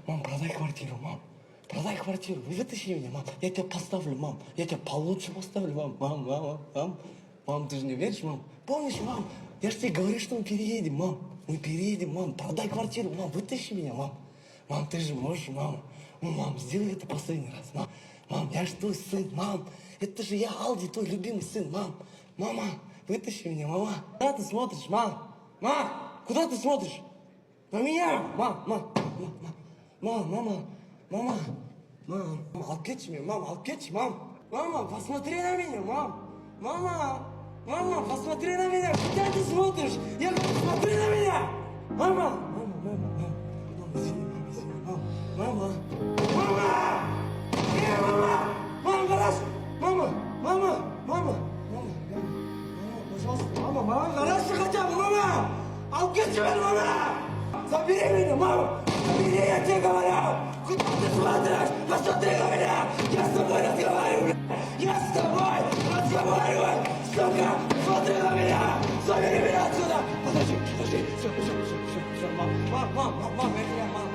мам, продай квартиру, мам. Продай квартиру, вытащи меня, мам. Я тебя поставлю, мам. Я тебя получше поставлю, мам. Мам. Мам, ты же не веришь, мам? Помнишь, мам? Я же тебе говорю, что мы переедем, мам. Мы переедем, мам. Продай квартиру, мам. Вытащи меня, мам. Мам, ты же можешь, мам. Ну, мам, сделай это последний раз, мам. Мам, я же твой сын, мам. Это же я, Алди, твой любимый сын, мам. Мама, вытащи меня, мама. Куда ты смотришь, мам? Мам, куда ты смотришь? На меня! Мама, алып кетші мен, мам, алып кетші, мам. Мама, посмотри на меня, мам. Мама, посмотри на меня. Куда ты смотришь? Я говорю, смотри на меня. Мама, извини, мам. Мама. Мама, гараж. Мама, пожалуйста, мама, гараж хотя бы, мама. Алып кетші мен, мама. Забери меня, мама! Забери, я тебе говорю! Куда ты смотришь? Посмотри на меня! Я с тобой разговариваю! Я с тобой разговариваю! Сука! Смотри на меня! Забери меня отсюда! Подожди! Все, мам, я тебя, мам!